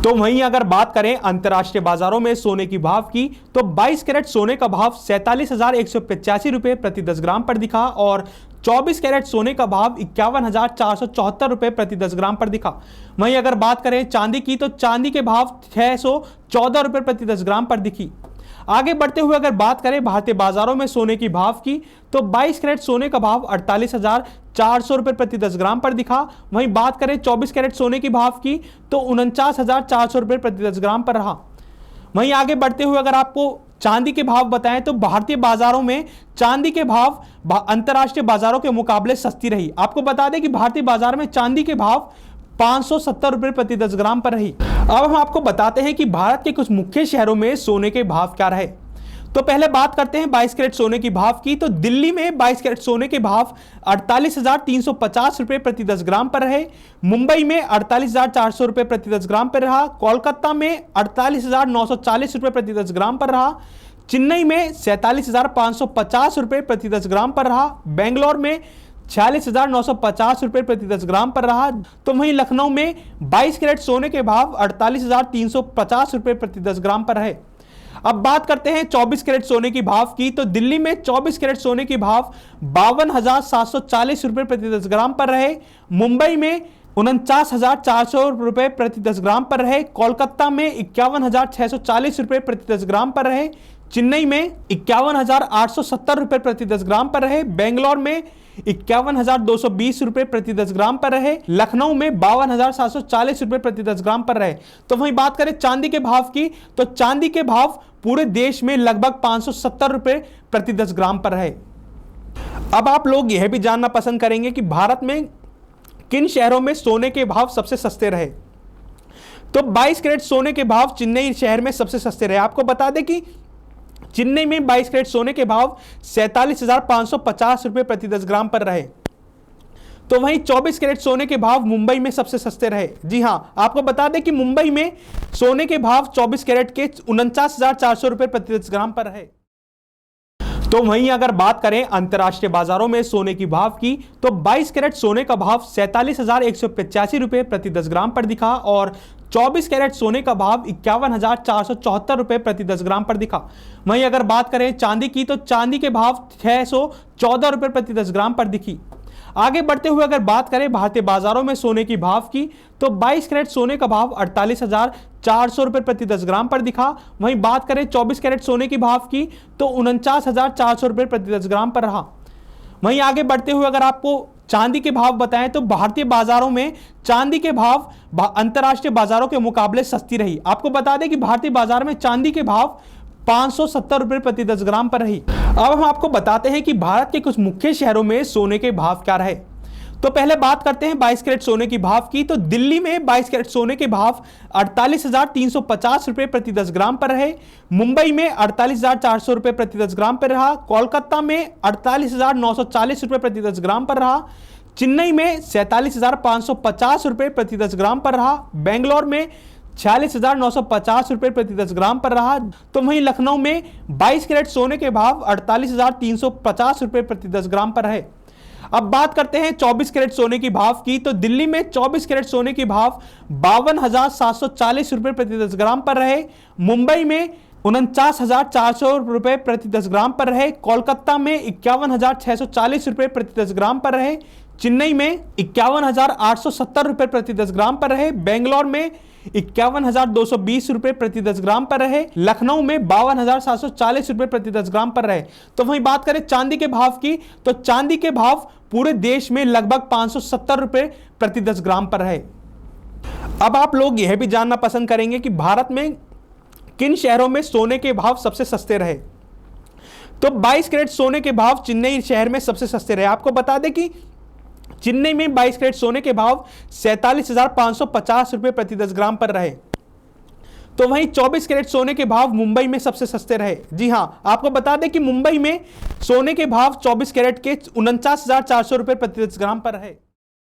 तो वहीं अगर बात करें अंतर्राष्ट्रीय बाजारों में सोने की भाव की, तो 22 कैरेट सोने का भाव 47,185 रुपए प्रति 10 ग्राम पर दिखा और 24 कैरेट सोने का भाव 51,474 रुपए प्रति 10 ग्राम पर दिखा। वहीं अगर बात करें चांदी की, तो चांदी के भाव 614 रुपए प्रति 10 ग्राम पर दिखी। आगे बढ़ते हुए अगर बात करें भारतीय बाजारों में सोने की भाव की, तो 22 कैरेट सोने का भाव 48,400 रुपए प्रति 10 ग्राम पर दिखा। वहीं बात करें 24 कैरेट सोने की भाव की, तो 49,400 रुपए प्रति 10 ग्राम पर रहा। वहीं आगे बढ़ते हुए अगर आपको चांदी के भाव बताएं, तो भारतीय बाजारों में चांदी के भाव अंतर्राष्ट्रीय बाजारों के मुकाबले सस्ती रही। आपको बता दें कि भारतीय बाजार में चांदी के भाव 570 रुपए प्रति 10 ग्राम पर रही। अब हम आपको बताते हैं कि भारत के कुछ मुख्य शहरों में सोने के भाव क्या रहे। तो पहले बात करते हैं 22 कैरेट सोने की भाव की। तो दिल्ली में 22 कैरेट सोने के भाव 48,350 रुपए प्रति 10 ग्राम पर रहे। मुंबई में 48,400 रुपए प्रति 10 ग्राम पर रहा। कोलकाता में 48,940 रुपए प्रति 10 ग्राम पर रहा। चेन्नई में 47,550 रुपए प्रति 10 ग्राम पर रहा। बेंगलोर में 46,950 रुपए प्रति 10 ग्राम पर रहा। तो वहीं लखनऊ में 22 कैरेट सोने के भाव 48,350 रुपए प्रति 10 ग्राम पर रहे। अब बात करते हैं 24 कैरेट सोने की भाव की। तो दिल्ली में 24 कैरेट सोने के भाव 52,740 रुपए प्रति 10 ग्राम पर रहे। मुंबई में 49,400 रुपए प्रति 10 ग्राम पर रहे। कोलकाता में 51,640 रुपए प्रति 10 ग्राम पर रहे। चेन्नई में 51,870 रुपए प्रति 10 ग्राम पर रहे। बेंगलोर में 51,220 रुपए प्रति 10 ग्राम पर रहे। लखनऊ में 52,740 रुपए प्रति 10 ग्राम पर रहे। तो वहीं बात करें चांदी के भाव की, तो चांदी के भाव पूरे देश में लगभग 570 रुपए प्रति 10 ग्राम पर रहे। अब आप लोग यह भी जानना पसंद करेंगे कि भारत में किन शहरों में सोने के भाव सबसे सस्ते रहे। तो 22 कैरेट सोने के भाव चेन्नई शहर में सबसे सस्ते रहे। आपको बता दें कि चेन्नई में 22 कैरेट सोने के भाव 47,550 रुपए प्रति 10 ग्राम पर रहे। तो वहीं 24 कैरेट सोने के भाव मुंबई में सबसे सस्ते रहे। जी हां, आपको बता दें कि मुंबई में सोने के भाव 24 कैरेट के 49,400 रुपए प्रति 10 ग्राम पर रहे। तो वहीं अगर बात करें अंतर्राष्ट्रीय बाजारों में सोने की भाव की, तो 22 कैरेट सोने का भाव 47,185 रुपए प्रति 10 ग्राम पर दिखा और 24 कैरेट सोने का भाव 51,474 रुपए प्रति 10 ग्राम पर दिखा। वहीं अगर बात करें चांदी की, तो चांदी के भाव 614 रुपए प्रति 10 ग्राम पर दिखी। आगे बढ़ते हुए अगर बात करें भारतीय बाजारों में सोने की भाव की, तो 22 कैरेट सोने का भाव 48,400 रुपए प्रति 10 ग्राम पर दिखा। वहीं बात करें 24 कैरेट सोने की भाव की, तो 49,400 रुपए प्रति 10 ग्राम पर रहा। वहीं आगे बढ़ते हुए अगर आपको चांदी के भाव बताएं, तो भारतीय बाजारों में चांदी के भाव अंतर्राष्ट्रीय बाजारों के मुकाबले सस्ती रही। आपको बता दें कि भारतीय बाजार में चांदी के भाव 570 रुपए प्रति 10 ग्राम पर रही। अब हम आपको बताते हैं कि भारत के कुछ मुख्य शहरों में सोने के भाव क्या रहे। तो पहले बात करते हैं 22 कैरेट सोने की भाव की। तो दिल्ली में 22 कैरेट सोने के भाव 48,350 रुपए प्रति 10 ग्राम पर रहे। मुंबई में 48,400 रुपए प्रति 10 ग्राम पर रहा। कोलकाता में 48,940 रुपए प्रति 10 ग्राम पर रहा। चेन्नई में 47,550 रुपए प्रति 10 ग्राम पर रहा। बेंगलोर में 46,950 रुपए प्रति 10 ग्राम पर रहा। तो वहीं लखनऊ में 22 कैरेट सोने के भाव 48,350 रुपए प्रति 10 ग्राम पर रहे। अब बात करते हैं 24 कैरेट सोने की भाव की। तो दिल्ली में 24 कैरेट सोने की भाव 52,740 रुपए प्रति 10 ग्राम पर रहे। मुंबई में 49,400 रुपए प्रति 10 ग्राम पर रहे। कोलकाता में 51,640 रुपए प्रति 10 ग्राम पर रहे। चेन्नई में 51,870 रुपए प्रति 10 ग्राम पर रहे। बेंगलोर में 51,220 रुपए प्रति 10 ग्राम पर रहे। लखनऊ में 52,740 रुपए प्रति 10 ग्राम पर रहे। तो वहीं बात करें चांदी के भाव की, तो चांदी के भाव पूरे देश में लगभग 570 रुपए प्रति 10 ग्राम पर रहे। अब आप लोग यह भी जानना पसंद करेंगे कि भारत में किन शहरों में सोने के भाव सबसे सस्ते रहे। तो 22 कैरेट सोने के भाव चेन्नई शहर में सबसे सस्ते रहे। आपको बता दें कि चेन्नई में 22 कैरेट सोने के भाव 47,550 रुपए प्रति 10 ग्राम पर रहे। तो वहीं 24 कैरेट सोने के भाव मुंबई में सबसे सस्ते रहे। जी हां, आपको बता दें कि मुंबई में सोने के भाव 24 कैरेट के 49,400 रुपए प्रति 10 ग्राम पर रहे।